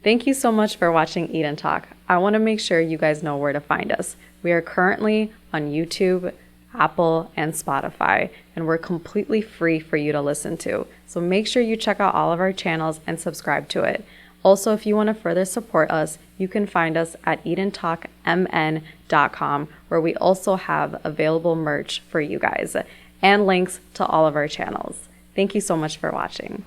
Thank you so much for watching Eat and Talk. I want to make sure you guys know where to find us. We are currently on YouTube, Apple, and Spotify, and we're completely free for you to listen to. So make sure you check out all of our channels and subscribe to it. Also, if you want to further support us, you can find us at eatandtalkmn.com, where we also have available merch for you guys and links to all of our channels. Thank you so much for watching.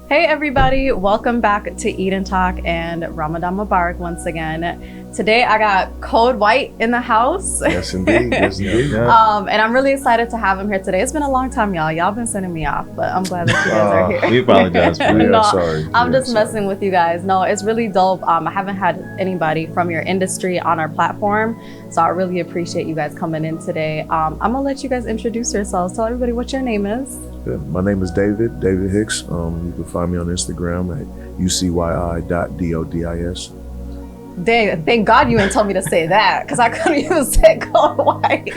Hey everybody, welcome back to Eat and Talk and Ramadan Mubarak once again. Today I got Code White in the house. Yes indeed, yes indeed. And I'm really excited to have him here today. It's been a long time, y'all. Y'all been sending me off, but I'm glad that you guys are here. We apologize for that. No, sorry. I'm just messing with you guys. No, it's really dope. I haven't had anybody from your industry on our platform, so I really appreciate you guys coming in today. I'm gonna let you guys introduce yourselves. Tell everybody what your name is. Yeah, my name is David Hicks. You can find me on Instagram at ucyi.dodis. Dang, thank God you didn't tell me to say that, because I couldn't even say Code White.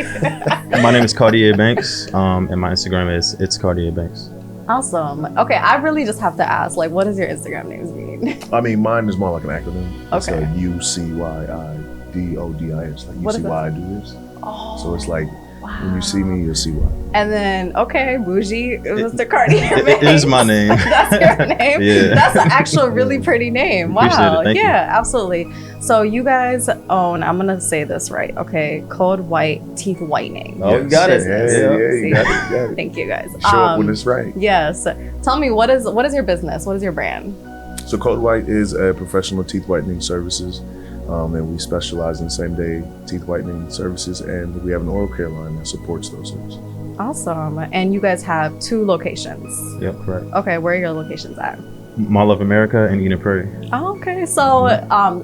My name is Cartier Banks, and my Instagram is It's Cartier Banks. Awesome. Okay, I really just have to ask, like, what does your Instagram names mean? I mean, mine is more like an acronym. It's Okay. UCYIDODIS, like you What see is why I do this. Oh, So it's like, wow. when you see me, you'll see why. And then, okay, Bougie, Mr. Cartier It Banks. is my name. That's your name? Yeah. That's an actual really pretty name. Wow. Appreciate it. Thank you. Yeah, absolutely. So you guys own, I'm going to say this right, okay, Code White Teeth Whitening. Oh, you got it. Business. Yeah, you See? got it. Thank you guys. Show up when it's right. Yes. Tell me, what is your business? What is your brand? So Code White is a professional teeth whitening services, and we specialize in same-day teeth whitening services, and we have an oral care line that supports those services. Awesome. And you guys have 2 locations. Yep, correct. Okay, where are your locations at? Mall of America and Eden Prairie. Oh, okay, so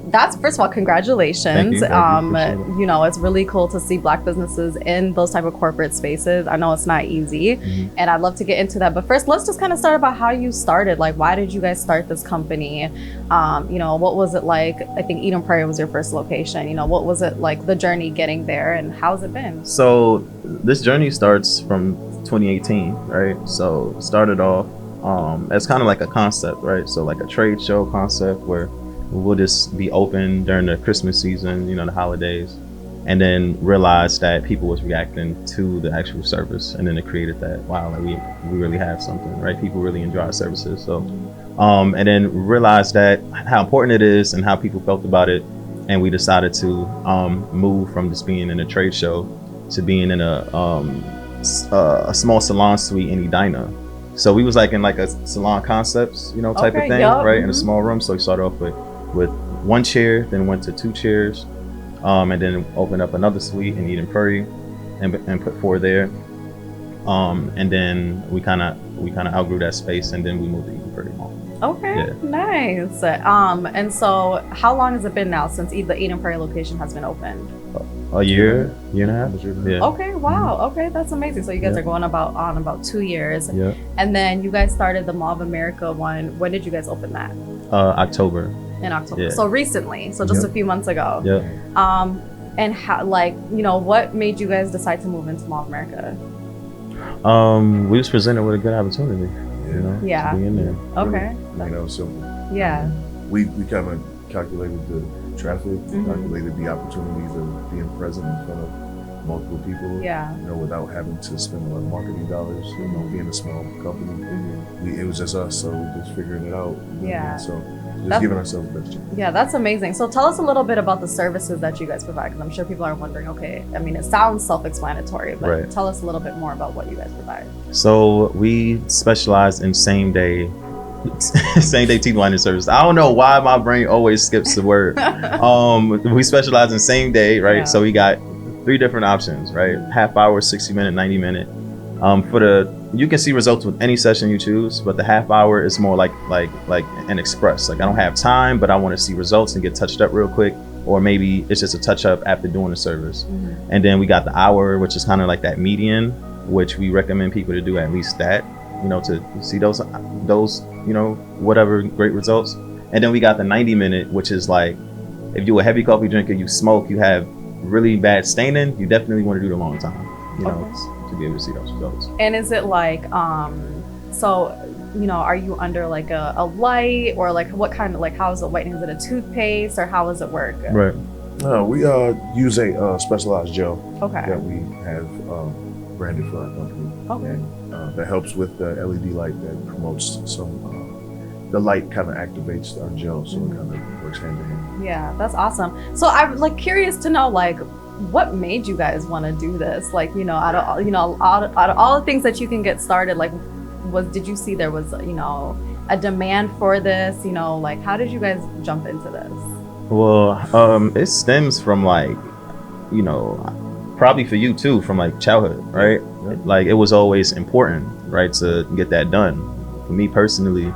that's, first of all, congratulations. Thank you. Appreciate it. You know, it's really cool to see Black businesses in those type of corporate spaces. I know it's not easy, and I'd love to get into that. But first, let's just kind of start about how you started. Like, why did you guys start this company? You know, what was it like? I think Eden Prairie was your first location. You know, what was it like, the journey getting there, and how's it been? So this journey starts from 2018, right? So it started off as kind of like a concept, right? So like a trade show concept where we'll just be open during the Christmas season, you know, the holidays, and then realized that people was reacting to the actual service, and then it created that, wow, like we really have something, right? People really enjoy our services. So and then realized that how important it is and how people felt about it, and we decided to move from just being in a trade show to being in a small salon suite in Edina. So we was like in like a salon concepts, you know, type of thing, right? In a small room. So we started off with 1 chair, then went to 2 chairs, and then opened up another suite in Eden Prairie, and put 4 there. And then we kind of outgrew that space, and then we moved to Eden Prairie Mall. Okay, Yeah. nice. And so how long has it been now since the Eden Prairie location has been opened? A year and a half. Yeah. Okay, wow. Okay, that's amazing. So you guys are going on about 2 years. Yeah. And then you guys started the Mall of America one. When did you guys open that? October. In October. Yeah. So recently. So just a few months ago. Yeah. And how, like, you know, what made you guys decide to move into Mall of America? We was presented with a good opportunity. You know. Yeah. To be in there. Okay. You know, simple. Yeah. We kind of calculated the traffic, calculated the opportunities of being present in front of multiple people. Yeah. You know, without having to spend a lot of marketing dollars. You know, being a small company, it was just us, so just figuring it out. Yeah. So just giving ourselves the best chance. Yeah, that's amazing. So tell us a little bit about the services that you guys provide, because I'm sure people are wondering, okay, I mean, it sounds self-explanatory, but Right. tell us a little bit more about what you guys provide. So we specialize in same day teeth whitening service. I don't know why my brain always skips the word. We specialize in same day, right? Yeah. So we got 3 different options, right? Half hour, 60 minute, 90 minute. You can see results with any session you choose, but the half hour is more like an express. Like, I don't have time, but I want to see results and get touched up real quick. Or maybe it's just a touch up after doing the service. And then we got the hour, which is kind of like that median, which we recommend people to do at least that, you know, to see those, you know, whatever great results. And then we got the 90 minute, which is like, if you're a heavy coffee drinker, you smoke, you have really bad staining, you definitely want to do the long time, you know, to be able to see those results. And is it like, so are you under like a light, or like what kind of, like, how is it whitening? Is it a toothpaste, or how does it work? Right. We use a specialized gel Okay. that we have branded for our company. Okay. And that helps with the LED light that promotes some, the light kind of activates our gel, so it kind of works hand in hand. Yeah, that's awesome. So I'm like curious to know, like, what made you guys want to do this? Like, out of all the things that you can get started, like, did you see there was, a demand for this? Like, how did you guys jump into this? Well, it stems from like, probably for you too, from like childhood, right? Yeah. Like it was always important, right, to get that done. For me personally,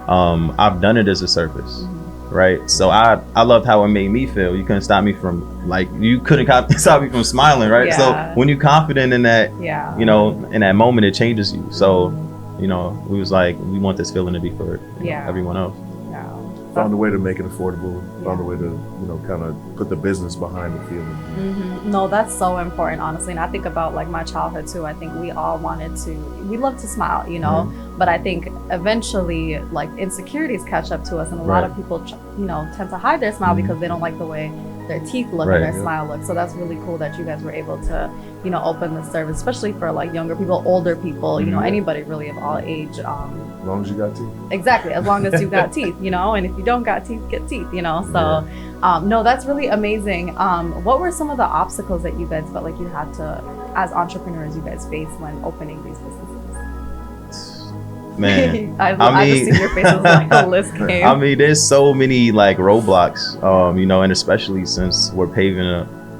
I've done it as a service, right? So I loved how it made me feel. You couldn't stop me from, like, you couldn't stop me from smiling, right? Yeah. So when you're confident in that, Yeah. in that moment, it changes you. So, we was like, we want this feeling to be for everyone else. Yeah. Found a way to make it affordable. Found a way to, kind of put the business behind the feeling. No, that's so important, honestly. And I think about like my childhood too. I think we all we love to smile, but I think eventually like insecurities catch up to us, and a lot of people, tend to hide their smile because they don't like the way their teeth look and their smile looks. So that's really cool that you guys were able to, open this service, especially for like younger people, older people, anybody really of all age. As long as you got teeth. Exactly, as long as you got teeth, and if you don't got teeth, get teeth, So, no, that's really amazing. What were some of the obstacles that you guys felt like you had to, as entrepreneurs, you guys face when opening these businesses? Man, I just see your face was like a list came. I mean, there's so many like roadblocks, and especially since we're paving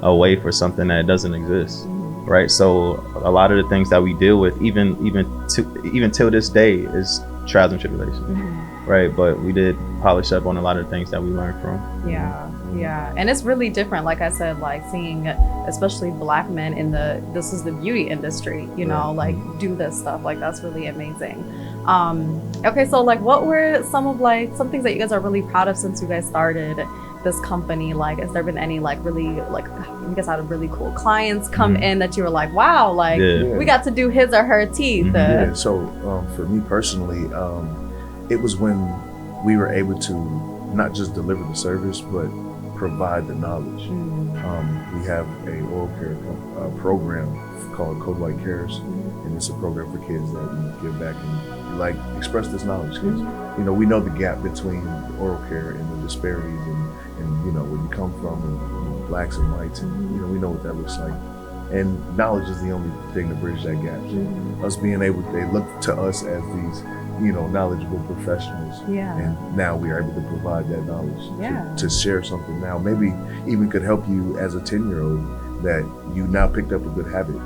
a way for something that doesn't exist, right? So a lot of the things that we deal with, even till this day, is trials and tribulations, right? But we did polish up on a lot of things that we learned from. Yeah, and it's really different. Like I said, like seeing, especially Black men in this is the beauty industry, like do this stuff. Like that's really amazing. Okay, so like, what were some things that you guys are really proud of since you guys started this company? Like, has there been any like really, like, you guys had really cool clients come in that you were like, wow, like we got to do his or her teeth? So for me personally, it was when we were able to not just deliver the service, but provide the knowledge. We have a oral care program called Code White Cares, and it's a program for kids that we give back and like express this knowledge. Because we know the gap between oral care and the disparities, and where you come from, and blacks and whites, and we know what that looks like. And knowledge is the only thing to bridge that gap. So us being able, they look to us as these knowledgeable professionals. And now we are able to provide that knowledge to share something now. Maybe even could help you as a 10-year-old that you now picked up a good habit.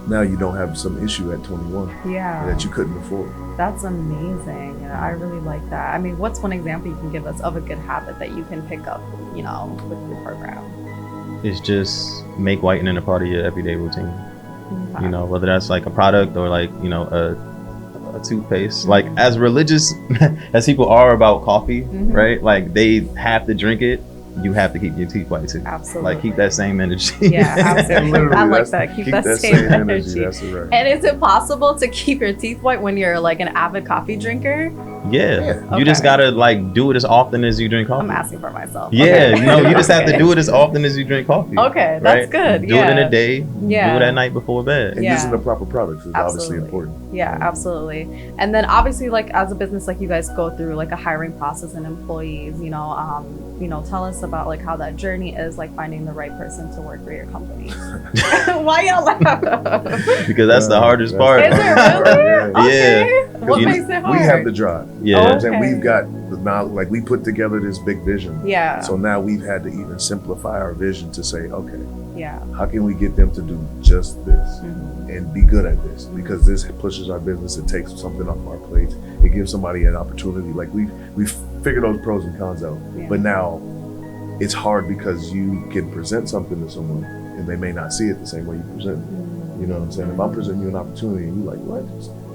Now you don't have some issue at 21 that you couldn't afford. That's amazing. I really like that. I mean, what's one example you can give us of a good habit that you can pick up, with your program? It's just make whitening a part of your everyday routine. Whether that's like a product or like, a toothpaste. Like, as religious as people are about coffee, right? Like, they have to drink it. You have to keep your teeth white too. Absolutely. Like, keep that same energy. Yeah, absolutely. I like that. Keep that same energy. That's right. And is it possible to keep your teeth white when you're like an avid coffee drinker? Yeah. You just gotta like do it as often as you drink coffee. I'm asking for myself. Yeah, you just have to do it as often as you drink coffee. Okay, that's good. Do it in a day. Do it at night before bed. And using the proper products is obviously important. Yeah, absolutely. And then obviously, like, as a business, like, you guys go through like a hiring process and employees, tell us about like how that journey is, like finding the right person to work for your company. Why y'all laugh? Because that's the hardest part. Is it really? Okay. Yeah. What makes it hard? We have the drive. Yeah. And we've got the knowledge, like we put together this big vision. Yeah. So now we've had to even simplify our vision to say, okay, yeah, how can we get them to do just this and be good at this? Because this pushes our business. It takes something off our plates. It gives somebody an opportunity. Like we've figured those pros and cons out. Yeah. But now it's hard because you can present something to someone and they may not see it the same way you present it. You know what I'm saying? If I'm presenting you an opportunity and you're like, what?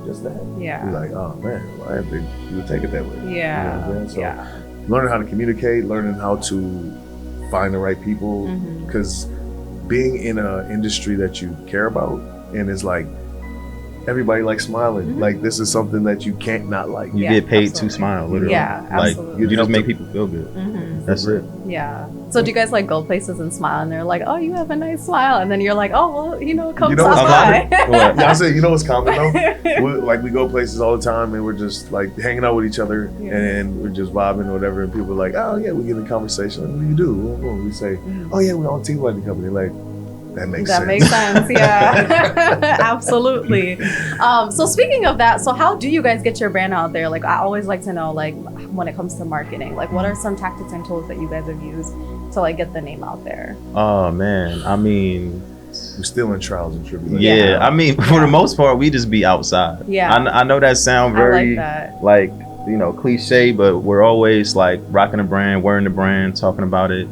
Just that? Yeah. You're like, oh man, well, I didn't think you would take it that way. Yeah. You know what I'm saying? So learning how to communicate, learning how to find the right people, because being in an industry that you care about and it's like everybody likes smiling. Like this is something that you can't not like. You get paid to smile, literally. Yeah, like absolutely. you just make people feel good. That's it. Yeah. So do you guys like go places and smile and they're like, oh, you have a nice smile, and then you're like, oh, well, come stop by. Yeah, I said, what's common though? We go places all the time and we're just like hanging out with each other and we're just vibing or whatever, and people are like, oh yeah, we get in conversation. Like, what do you do? We say, oh yeah, we're on Teeth Whitening Company. Like, that makes sense. Yeah. Absolutely. So speaking of that, so how do you guys get your brand out there? Like, I always like to know, like, when it comes to marketing, like what are some tactics and tools that you guys have used to like get the name out there? Oh man, I mean, we're still in trials and tribulations. Yeah, I mean, for the most part, we just be outside. Yeah. I know that sound very like cliche, but we're always like rocking the brand, wearing the brand, talking about it,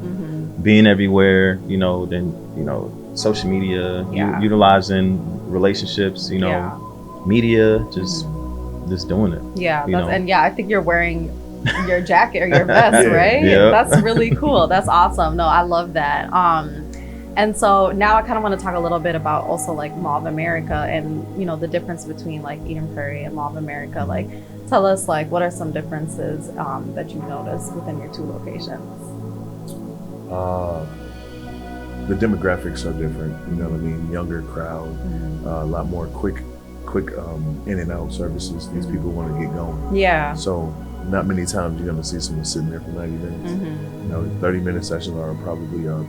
being everywhere, then social media, utilizing relationships, media, just doing it. Yeah, and I think you're wearing your jacket or your vest, right? Yeah. That's really cool. That's awesome. No, I love that. And so now I kind of want to talk a little bit about also like Mall of America and the difference between like Eden Prairie and Mall of America. Like, tell us like what are some differences that you've noticed within your two locations? The demographics are different. You know what I mean? Younger crowd, a lot more quick in and out services. These people want to get going. Yeah. So not many times you're gonna see someone sitting there for 90 minutes. 30-minute sessions are probably our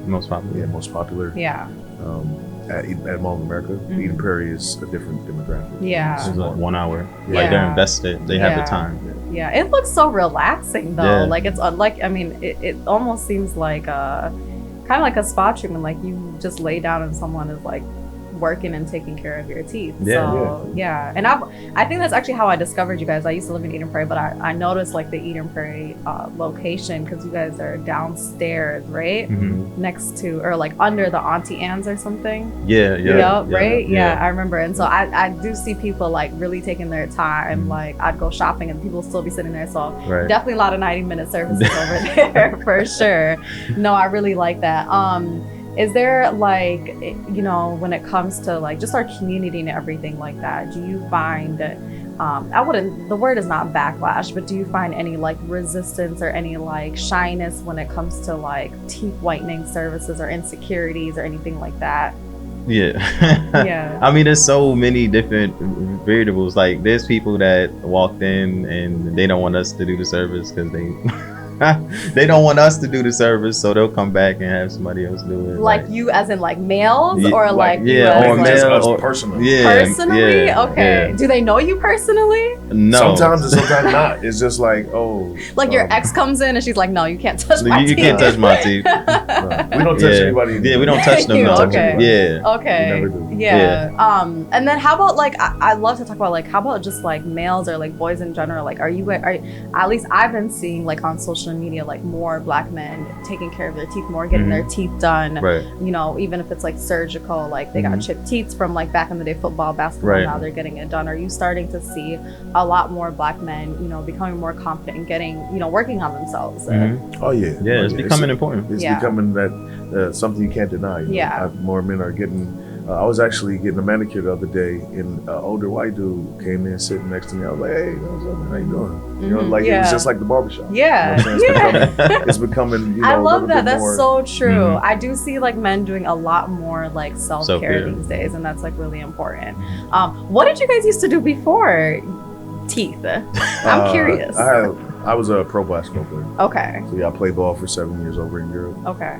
most popular. Yeah, most popular. Yeah. At Mall of America, Eden Prairie is a different demographic. Yeah. It's like 1 hour. Like they're invested. They have the time. Yeah. It looks so relaxing though. Yeah. Like it's like, I mean, it almost seems like kind of like a spa treatment. Like you just lay down and someone is like working and taking care of your teeth. And I think that's actually how I discovered you guys. I used to live in Eden Prairie, but I noticed like the Eden Prairie location because you guys are downstairs, right? Next to or like under the Auntie Anne's or something. Right? Yeah, I remember. And so I do see people like really taking their time. Like I'd go shopping and people still be sitting there. So definitely a lot of 90-minute services over there for sure. No, I really like that. Is there like, when it comes to like just our community and everything like that, do you find, the word is not backlash, but do you find any like resistance or any like shyness when it comes to like teeth whitening services or insecurities or anything like that? Yeah. I mean, there's so many different variables. Like there's people that walked in and they don't want us to do the service because they don't want us to do the service, so they'll come back and have somebody else do it. Like you as in like males or like or male or personally? Personally? Okay. Do they know you personally? No. Sometimes and sometimes not. It's just like, like your ex comes in and she's like, no, you can't touch my teeth. You can't touch my teeth. We don't touch anybody. Yeah, we don't touch them. Okay. Okay. We never do. Yeah. And then how about like I love to talk about like how about just like males or like boys in general? Like are at least I've been seeing like on social media like more black men taking care of their teeth more, getting their teeth done, right? Even if it's like surgical, like they got chipped teeth from like back in the day, football, basketball, now they're getting it done. Are you starting to see a lot more black men becoming more confident and getting working on themselves? Oh yeah, it's becoming important. It's becoming that something you can't deny. More men are getting I was actually getting a manicure the other day, and an older white dude came in sitting next to me. I was like, "Hey, what's up, man? How you doing?" It was just like the barbershop. It's becoming. I love that. That's so true. I do see like men doing a lot more like self-care these days, and that's like really important. What did you guys used to do before teeth? I'm curious. I was a pro basketball player. Okay. So I played ball for 7 years over in Europe. Okay.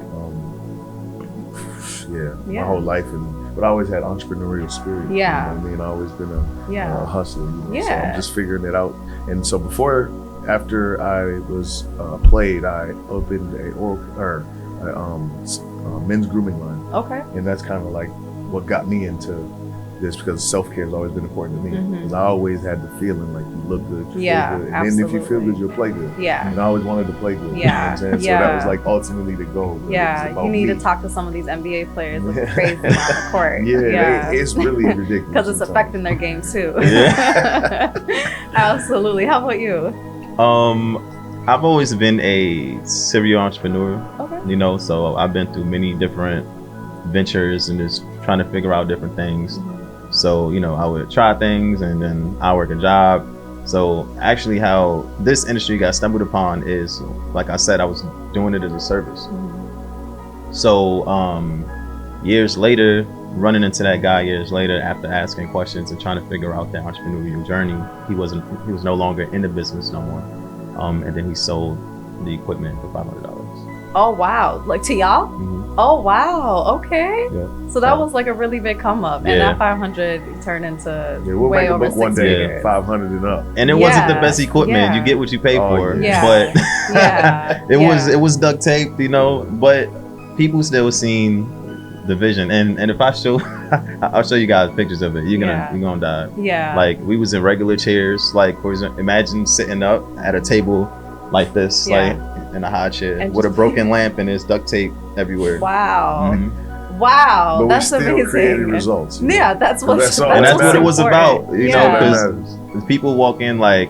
My whole life, but I always had entrepreneurial spirit. Yeah. You know what I mean? I've always been a hustler. So I'm just figuring it out. And so after I was played, I opened a men's grooming line. Okay. And that's kind of like what got me into this, because self-care has always been important to me. Because I always had the feeling like you look good, you feel good. And then if you feel good, you'll play good. Yeah. And I always wanted to play good. Yeah. You know what I'm saying? So that was like ultimately the goal. Yeah. You need to talk to some of these NBA players with crazy on the court. It's really ridiculous. Because it's affecting their game too. Absolutely. How about you? I've always been a serial entrepreneur. Okay. So I've been through many different ventures and just trying to figure out different things. So, you know, I would try things and then I work a job. So actually how this industry got stumbled upon is, like I said, I was doing it as a service. So years later, running into that guy years later after asking questions and trying to figure out the entrepreneurial journey, he was no longer in the business no more. And then he sold the equipment for $500. Oh wow, like to y'all? Oh wow, okay. Yeah. So that was like a really big come up, and that 500 turned into we'll way make over a book one 6 day, figures. 500 and up. And it wasn't the best equipment. Yeah. You get what you pay for. Yeah. But Yeah. it was duct tape, you know, but people still seen the vision. And if I show I'll show you guys pictures of it, you're gonna die. Yeah. Like we was in regular chairs, like for example, imagine sitting up at a table like this, like in a high chair and with a broken lamp and there's duct tape everywhere. Wow. Wow, But that's we still amazing. created results. Yeah, that's what that's all And that's what it was important. about, you Yeah. know, because people walk in like,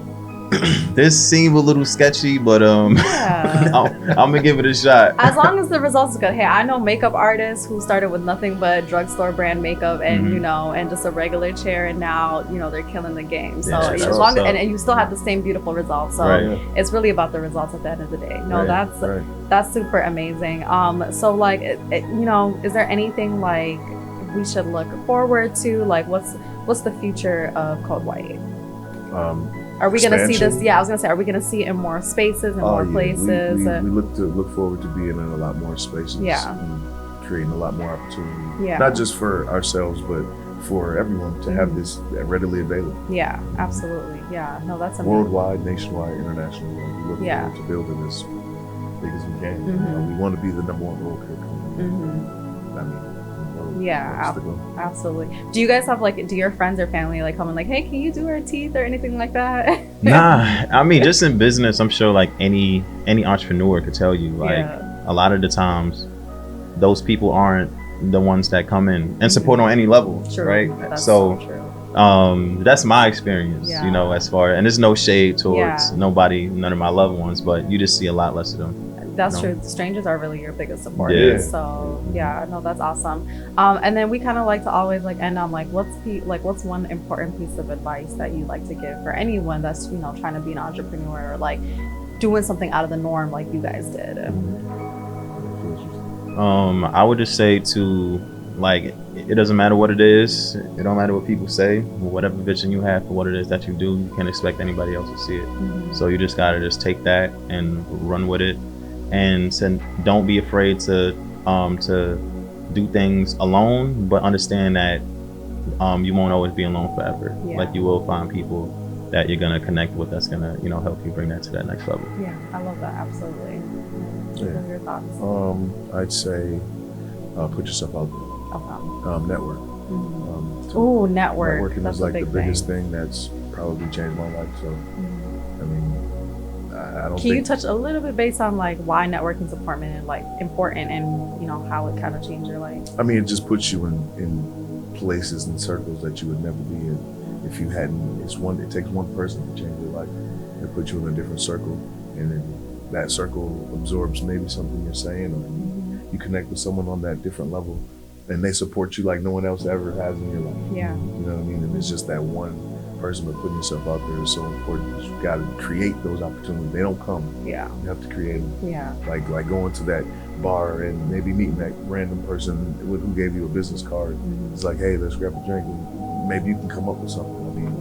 this seemed a little sketchy, but Yeah. I'm gonna give it a shot. As long as the results are good. Hey, I know makeup artists who started with nothing but drugstore brand makeup and you know, and just a regular chair, and now you know they're killing the game. So Yeah, as long as, and you still have the same beautiful results. So it's really about the results at the end of the day. No, that's super amazing. So like, you know, is there anything like we should look forward to? Like, what's the future of Code White? Are we going to see this? Yeah, I was going to say, are we going to see it in more spaces and more places? We look forward to being in a lot more spaces. Yeah. And creating a lot more opportunity. Yeah. Not just for ourselves, but for everyone to have this readily available. Yeah, absolutely. Yeah, no, that's amazing. Worldwide, nationwide, internationally. We look forward to building this big as we can. You know, we want to be the number one oral care company. I mean, yeah, absolutely. Do you guys have like, do your friends or family like come and like, hey, can you do our teeth or anything like that? Nah, I mean, just in business, I'm sure like any entrepreneur could tell you, like a lot of the times, those people aren't the ones that come in and support on any level, right? That's so true. that's my experience, you know, as far, and there's no shade towards nobody, none of my loved ones, but you just see a lot less of them. That's true. Strangers are really your biggest supporters. Yeah. So yeah, no, that's awesome. And then we kind of like to always like end on like, what's one important piece of advice that you like to give for anyone that's, you know, trying to be an entrepreneur or like doing something out of the norm like you guys did? I would just say to like, it doesn't matter what it is. It don't matter what people say. Whatever vision you have for what it is that you do, you can't expect anybody else to see it. So you just gotta just take that and run with it. And don't be afraid to do things alone, but understand that you won't always be alone forever. Like you will find people that you're gonna connect with that's gonna, you know, help you bring that to that next level. Yeah, I love that. Absolutely. What are your thoughts? I'd say put yourself out there. Network. Network. Networking is like the biggest thing that's probably changed my life. So I mean, I don't. Can you touch a little bit based on like why networking is important and you know how it kind of changed your life? I mean, it just puts you in places and circles that you would never be in if you hadn't. It takes one person to change your life and put you in a different circle, and then that circle absorbs maybe something you're saying, or you connect with someone on that different level, and they support you like no one else ever has in your life. Yeah, you know what I mean. And it's just that one person, but putting yourself out there is so important. You got to create those opportunities. They don't come. Yeah, you have to create them. Yeah, like going to that bar and maybe meeting that random person who gave you a business card. It's like, hey, let's grab a drink. And maybe you can come up with something. I mean,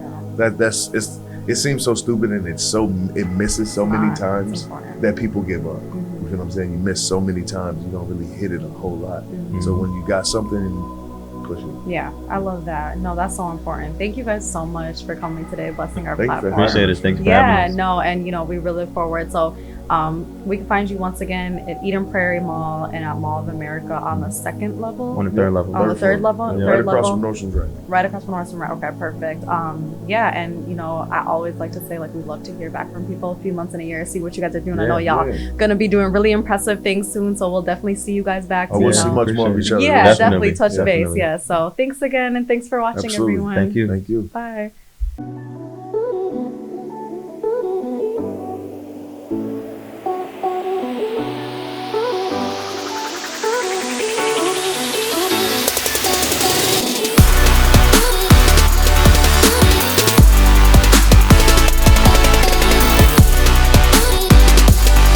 it seems so stupid, and it misses so many times that people give up. You know what I'm saying? You miss so many times, you don't really hit it a whole lot. So when you got something, push it. Yeah, I love that. No, that's so important. Thank you guys so much for coming today, blessing our platform. Appreciate it. Thanks for having us. No, and you know, we really look forward. So we can find you once again at Eden Prairie Mall and at Mall of America on the second level. On the third level. On the third level. Right across from Nordstrom Drive. Right across from Nordstrom Drive. Okay, perfect. Yeah, and you know, I always like to say like we'd love to hear back from people a few months in a year, see what you guys are doing. I know y'all gonna be doing really impressive things soon, so we'll definitely see you guys back. We'll see much more of each other. Yeah, definitely touch base. Yeah. So thanks again, and thanks for watching, everyone. Thank you. Thank you. Bye.